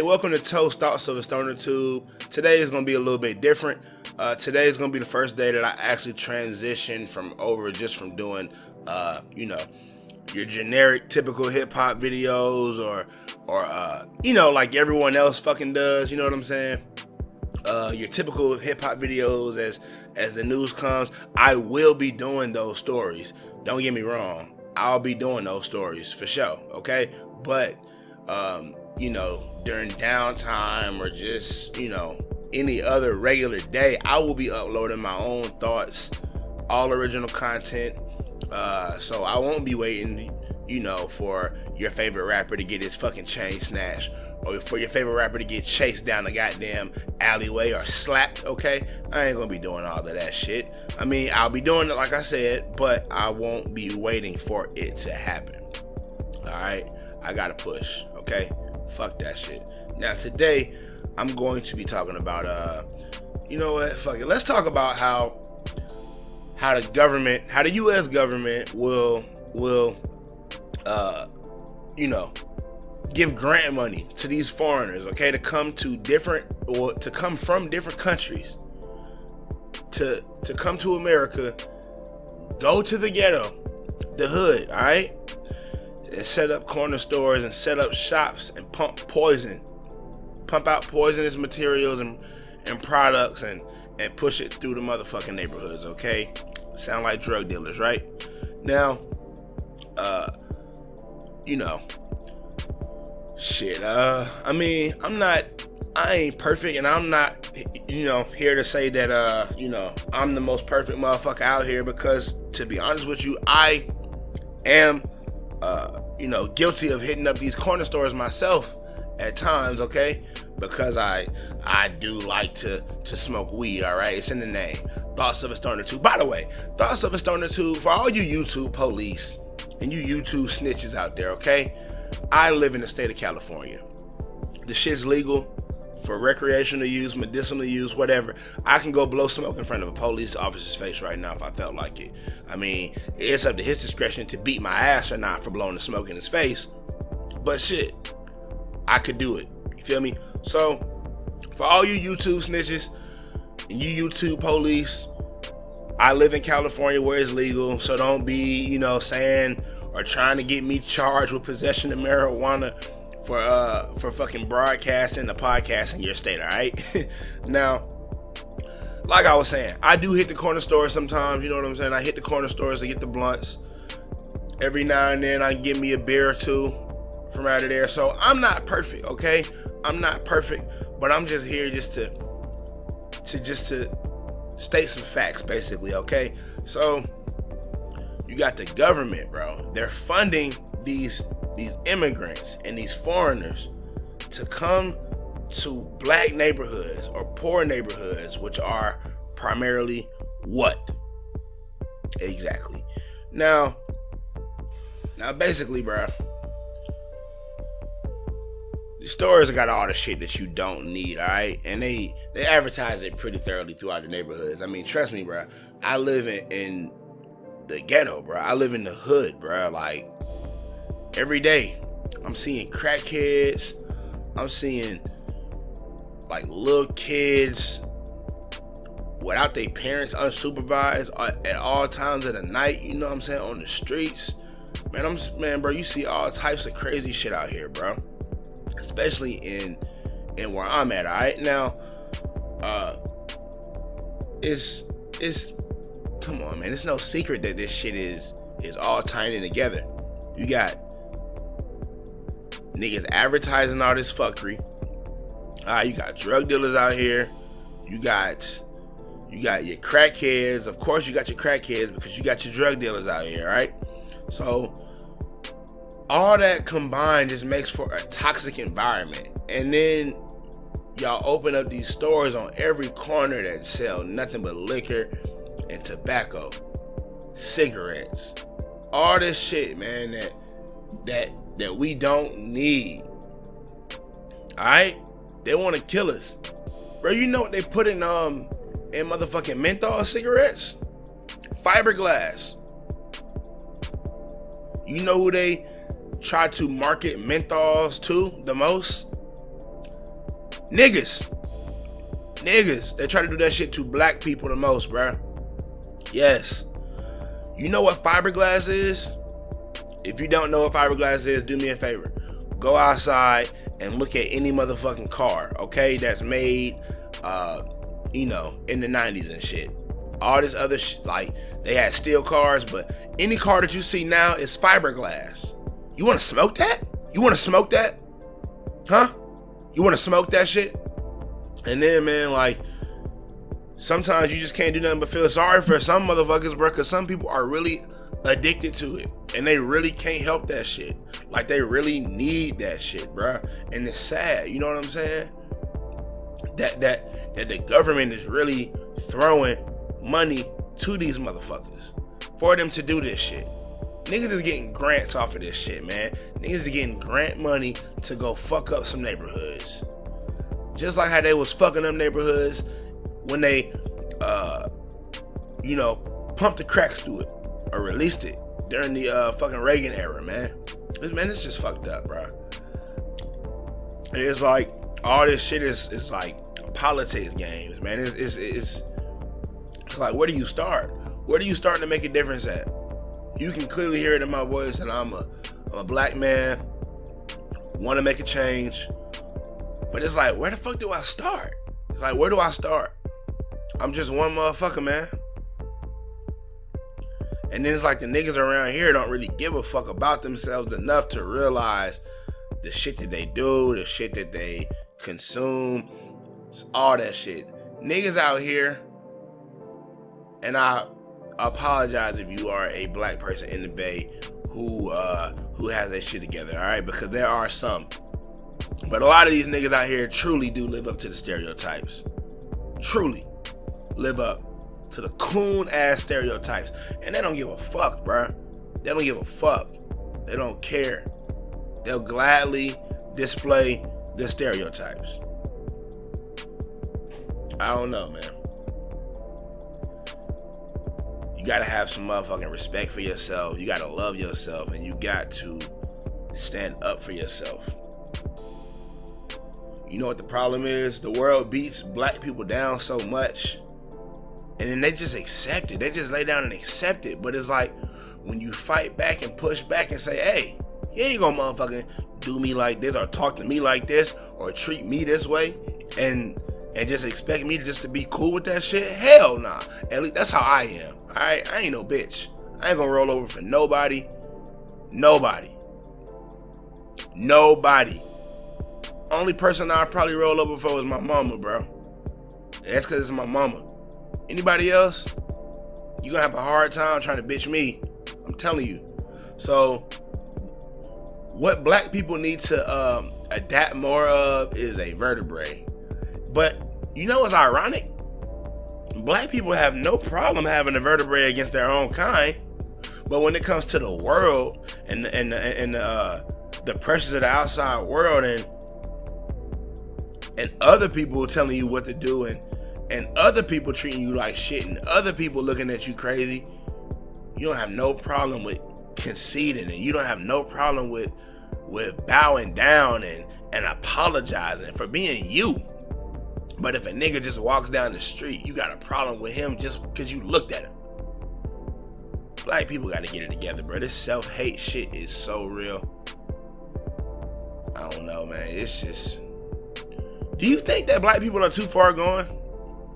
welcome to Toast Thoughts of a Stoner Tube. Today is going to be a little bit different. Today is going to be the first day that I actually transitioned from doing, your generic, typical hip-hop videos or like everyone else fucking does, you know what I'm saying? Your typical hip-hop videos as the news comes. I will be doing those stories. Don't get me wrong. I'll be doing those stories for sure, okay? But, during downtime or just, any other regular day, I will be uploading my own thoughts, all original content. So I won't be waiting, for your favorite rapper to get his fucking chain snatched or for your favorite rapper to get chased down the goddamn alleyway or slapped, okay? I ain't gonna be doing all of that shit. I mean, I'll be doing it like I said, but I won't be waiting for it to happen. Alright? I gotta push, okay? Fuck that shit. Now today, I'm going to be talking about, you know what? Fuck it. Let's talk about how the U.S. government will give grant money to these foreigners, okay, to come from different countries, to come to America, go to the ghetto, the hood, all right, and set up corner stores and set up shops and pump out poisonous materials and products and push it through the motherfucking neighborhoods, okay? Sound like drug dealers, right? Now, I ain't perfect, and I'm not, here to say that, I'm the most perfect motherfucker out here, because to be honest with you, I am, guilty of hitting up these corner stores myself at times, okay? Because I do like to smoke weed, all right? It's in the name. Thoughts of a Stoner Tube. By the way, Thoughts of a Stoner Tube, for all you YouTube police and you YouTube snitches out there, okay? I live in the state of California. The shit's legal for recreational use, medicinal use, whatever. I can go blow smoke in front of a police officer's face right now if I felt like it. I mean, it's up to his discretion to beat my ass or not for blowing the smoke in his face. But shit, I could do it. You feel me? So, for all you YouTube snitches and you YouTube police, I live in California where it's legal, so don't be, saying or trying to get me charged with possession of marijuana for fucking broadcasting the podcast in your state, all right? Now, like I was saying, I do hit the corner stores sometimes, you know what I'm saying? I hit the corner stores to get the blunts. Every now and then I can get me a beer or two from out of there. So I'm not perfect, okay? I'm not perfect, but I'm just here just to state some facts, basically, okay? So you got the government, bro. They're funding these immigrants and these foreigners to come to black neighborhoods or poor neighborhoods, which are primarily what? Exactly. Now basically, bro, the stores got all the shit that you don't need, all right? And they advertise it pretty thoroughly throughout the neighborhoods. I mean, trust me, bro. I live in the ghetto, bro. I live in the hood, bro. Like, every day, I'm seeing crackheads. I'm seeing, like, little kids without their parents, unsupervised at all times of the night, you know what I'm saying, on the streets. Man, bro, you see all types of crazy shit out here, bro. Especially in where I'm at, all right? Now, come on, man. It's no secret that this shit is all tying in together. You got niggas advertising all this fuckery. You got drug dealers out here. You got your crackheads. Of course, you got your crackheads because you got your drug dealers out here, right? So all that combined just makes for a toxic environment. And then y'all open up these stores on every corner that sell nothing but liquor and tobacco, cigarettes, all this shit, man, that we don't need. Alright? They want to kill us. Bro, you know what they put in motherfucking menthol cigarettes? Fiberglass. You know who they try to market menthols to the most? Niggas. They try to do that shit to black people the most, bruh. Yes. You know what fiberglass is? If you don't know what fiberglass is, do me a favor. Go outside and look at any motherfucking car, okay? That's made, in the 90s and shit. All this other shit, like, they had steel cars, but any car that you see now is fiberglass. You want to smoke that? You want to smoke that? Huh? You want to smoke that shit? And then, man, like, sometimes you just can't do nothing but feel sorry for some motherfuckers, bro, because some people are really addicted to it, and they really can't help that shit. Like, they really need that shit, bro. And it's sad, you know what I'm saying? That the government is really throwing money to these motherfuckers for them to do this shit. Niggas is getting grants off of this shit, man. Niggas is getting grant money to go fuck up some neighborhoods. Just like how they was fucking them neighborhoods when they, pumped the cracks through it or released it during the fucking Reagan era, man. It's just fucked up, bro. And it's like all this shit is like politics games, man. It's like, where do you start? Where do you start to make a difference at? You can clearly hear it in my voice, and I'm a black man, want to make a change. But it's like, where the fuck do I start? It's like, where do I start? I'm just one motherfucker, man. And then it's like the niggas around here don't really give a fuck about themselves enough to realize the shit that they do, the shit that they consume, all that shit. Niggas out here, and I apologize if you are a black person in the Bay who has that shit together, all right? Because there are some. But a lot of these niggas out here truly do live up to the stereotypes. Truly live up to the coon ass stereotypes. And they don't give a fuck, bruh. They don't give a fuck. They don't care. They'll gladly display the stereotypes. I don't know, man. You gotta have some motherfucking respect for yourself. You gotta love yourself, and you got to stand up for yourself. You know what the problem is? The world beats black people down so much, and then they just accept it. They just lay down and accept it. But it's like, when you fight back and push back and say, hey, you ain't gonna motherfucking do me like this, or talk to me like this, or treat me this way, and just expect me to be cool with that shit? Hell nah. At least that's how I am. Alright? I ain't no bitch. I ain't gonna roll over for nobody. Nobody. Only person I'd probably roll over for is my mama, bro. That's because it's my mama. Anybody else, you gonna have a hard time trying to bitch me. I'm telling you. So, what black people need to adapt more of is a vertebrae. But you know what's ironic? Black people have no problem having a vertebrae against their own kind. But when it comes to the world and the pressures of the outside world and other people telling you what to do and other people treating you like shit and other people looking at you crazy, you don't have no problem with conceding, and you don't have no problem with bowing down and apologizing for being you. But if a nigga just walks down the street, you got a problem with him just because you looked at him. Black people got to get it together, bro. This self-hate shit is so real. I don't know, man. It's just... Do you think that black people are too far gone?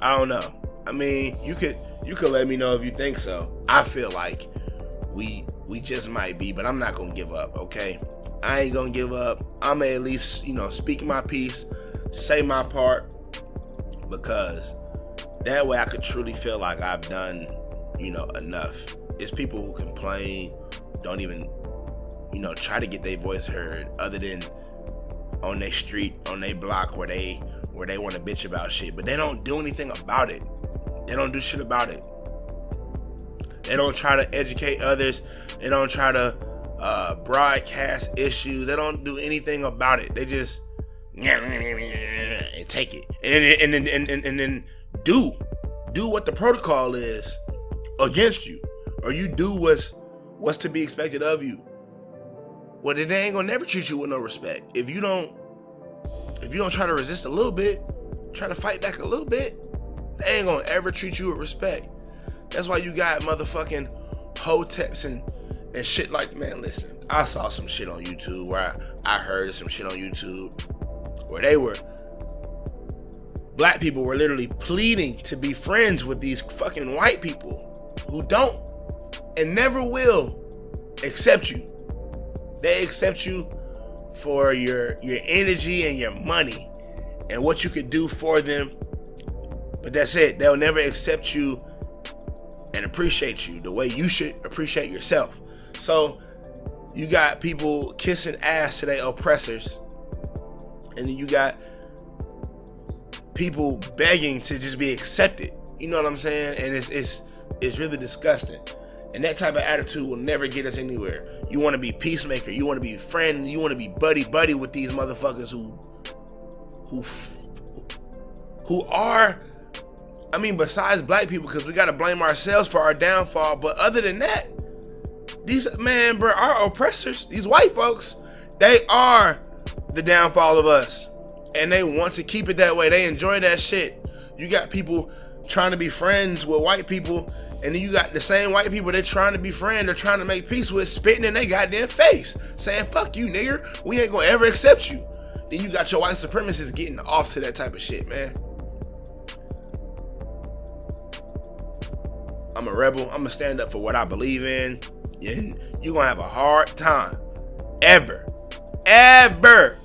I don't know. I mean, you could let me know if you think so. I feel like we just might be, but I'm not gonna give up, okay? I ain't gonna give up. I'm gonna at least, speak my piece, say my part, because that way I could truly feel like I've done, enough. It's people who complain, don't even, try to get their voice heard, other than on their street, on their block, where they want to bitch about shit, but they don't do anything about it. They don't do shit about it. They don't try to educate others. They don't try to broadcast issues. They don't do anything about it. They just and take it and then do what the protocol is against you, or you do what's to be expected of you. Well, then they ain't gonna never treat you with no respect. If you don't if you don't try to resist a little bit, try to fight back a little bit, they ain't gonna ever treat you with respect. That's why you got motherfucking hoteps and shit like, man, listen, I saw some shit on YouTube where I heard some shit on YouTube where black people were literally pleading to be friends with these fucking white people who don't and never will accept you. They accept you for your energy and your money and what you could do for them, but that's it. They'll never accept you and appreciate you the way you should appreciate yourself. So you got people kissing ass to their oppressors, and then you got people begging to just be accepted. You know what I'm saying? And it's really disgusting. And that type of attitude will never get us anywhere. You want to be peacemaker. You want to be friend. You want to be buddy with these motherfuckers who are, I mean, besides black people, because we got to blame ourselves for our downfall. But other than that, our oppressors, these white folks, they are the downfall of us. And they want to keep it that way. They enjoy that shit. You got people trying to be friends with white people, and then you got the same white people they're trying to be friends, they're trying to make peace with, spitting in their goddamn face, saying, fuck you, nigger, we ain't gonna ever accept you. Then you got your white supremacists getting off to that type of shit, man. I'm a rebel. I'm gonna stand up for what I believe in, and you're gonna have a hard time ever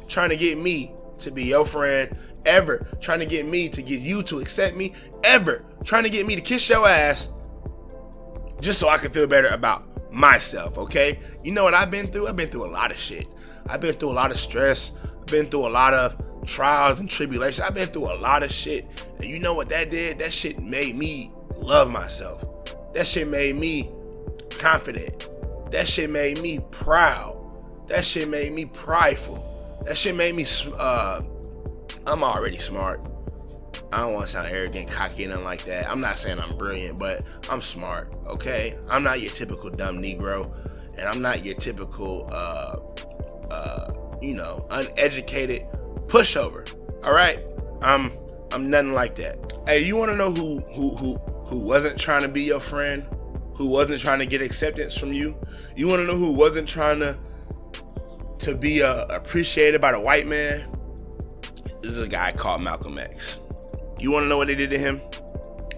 trying to get me to be your friend, ever trying to get me to get you to accept me, ever trying to get me to kiss your ass just so I can feel better about myself, okay? You know what I've been through? I've been through a lot of shit. I've been through a lot of stress. I've been through a lot of trials and tribulations. I've been through a lot of shit. And you know what that did? That shit made me love myself. That shit made me confident. That shit made me proud. That shit made me prideful. That shit made me, I'm already smart. I don't want to sound arrogant, cocky, nothing like that. I'm not saying I'm brilliant, but I'm smart, okay? I'm not your typical dumb Negro, and I'm not your typical, uneducated pushover. All right, I'm nothing like that. Hey, you want to know who wasn't trying to be your friend, who wasn't trying to get acceptance from you? You want to know who wasn't trying to be appreciated by the white man? This is a guy called Malcolm X. You want to know what they did to him?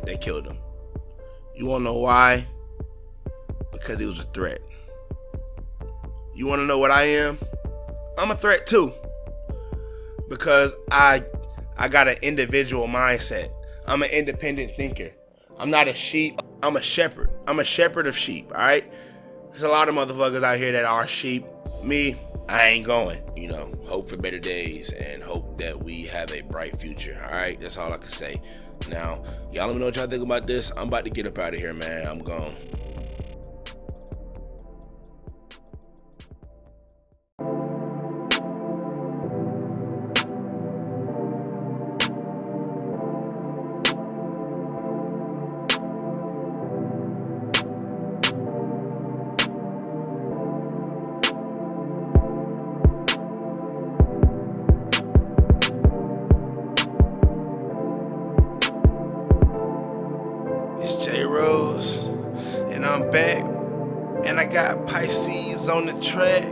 They killed him. You want to know why? Because he was a threat. You want to know what I am? I'm a threat too. Because I got an individual mindset. I'm an independent thinker. I'm not a sheep. I'm a shepherd. I'm a shepherd of sheep, all right? There's a lot of motherfuckers out here that are sheep. Me, I ain't going. Hope for better days and hope that we have a bright future, all right? That's all I can say. Now, y'all let me know what y'all think about this. I'm about to get up out of here, man. I'm gone. Rose, and I'm back, and I got Pisces on the track.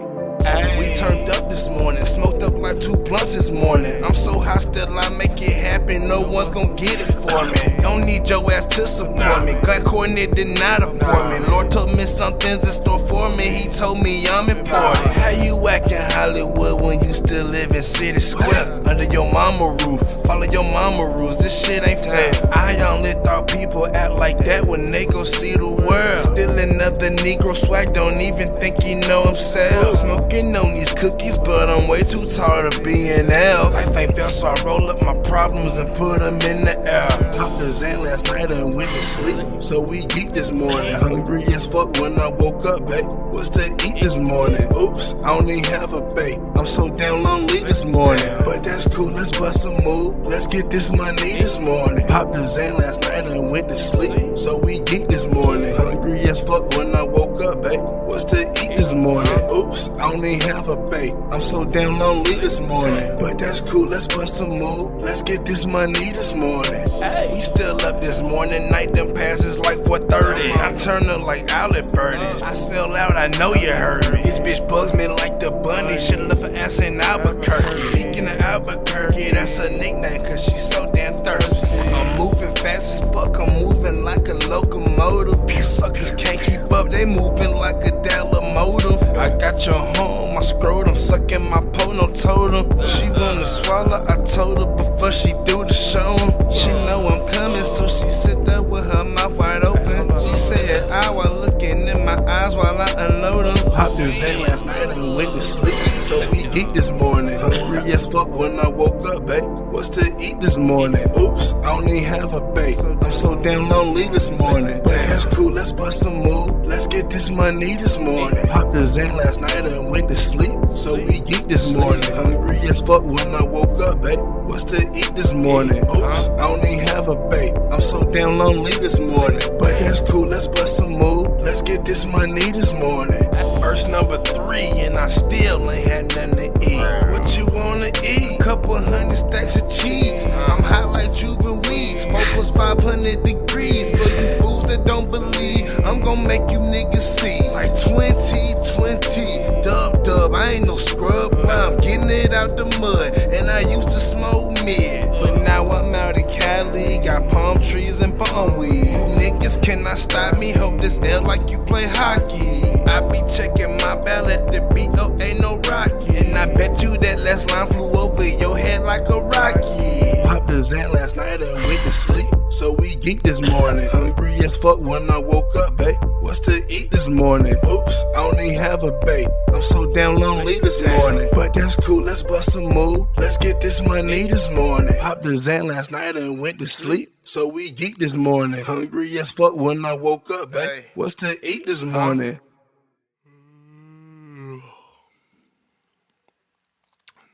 We turned up this morning, smoked up like 2 blunts this morning. I'm so hot still I make it happen, no one's gon' get it for me. Don't need your ass to support me, glad Courtney did not abort me. Lord told me something's in store for me, he told me I'm important. How you act in Hollywood when you still live in City Square? Under your mama roof, follow your mama rules, this shit ain't fair. I only thought people act like that when they go see the world. Still another Negro swag, don't even think he know himself. Smoking on these cookies, but I'm way too tall to be an elf. Life ain't fair, so I roll up my problems and put them in the air. Popped the Zan last night and went to sleep, so we geek this morning. Hungry as fuck when I woke up, babe. What's to eat this morning? Oops, I don't even have a bait. I'm so damn lonely this morning, but that's cool, let's bust a move. Let's get this money this morning. Popped the Zan last night and went to sleep, so we geek this morning. Hungry as fuck when I woke up, babe. What's to eat this morning? Oops, Oops, I don't even have a bait. I'm so damn lonely this morning. But that's cool, let's bust a move. Let's get this money this morning. Hey, we still up this morning. Night done passes like 4:30. I'm turning like Outlet Birdies. I spell out, I know you heard me. This bitch bugs me like the bunny. Should've left her ass in Albuquerque. Speaking of Albuquerque, that's her nickname, cause she's so damn thirsty. I'm moving fast as fuck, I'm moving like a locomotive. These suckers can't keep up, they moving like a Dallas modem. I got your home, my scrotum, sucking my no totem. She wanna swallow, I told her before she do the show. She know I'm coming, so she sit there with her mouth wide open. She said hour looking in my eyes while I unload them. Popped this in last night and went to sleep, so we geek this morning. Hungry as fuck when I woke up, babe. What's to eat this morning? Oops, I don't even have a bait. I'm so damn lonely this morning. But that's cool, let's bust a move. Let's get this money this morning. Popped the Zen last night and went to sleep, so we geek this morning. Hungry as fuck when I woke up, babe. What's to eat this morning? Oops, I don't even have a bait. I'm so damn lonely this morning. But that's cool, let's bust a move. Let's get this money this morning. Verse number 3, and I still ain't had nothing to eat. What you wanna eat? Couple 100 stacks of cheese. I'm hot like Cuban weed. Smoke was 500 degrees. For you fools that don't believe, I'm gon' make you niggas see. Like 2020, dub, I ain't no scrub. Now I'm getting it out the mud, and I used to smoke mid. But now I'm out in Cali, got palm trees and palm weed. Niggas cannot stop me, hope this L like you play hockey. I be checking my ballot, the BO ain't no Rocky. And I bet you that last line flew over your head like a rocky. Popped the Zen last night and went to sleep, so we geek this morning. Hungry as fuck when I woke up, babe. What's to eat this morning? Oops, I don't even have a bait. I'm so damn lonely this morning. But that's cool, let's bust a move. Let's get this money this morning. Popped the Zen last night and went to sleep, so we geek this morning. Hungry as fuck when I woke up, babe. What's to eat this morning?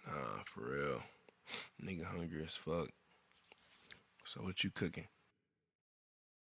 Nah, for real. Nigga hungry as fuck. So what you cooking?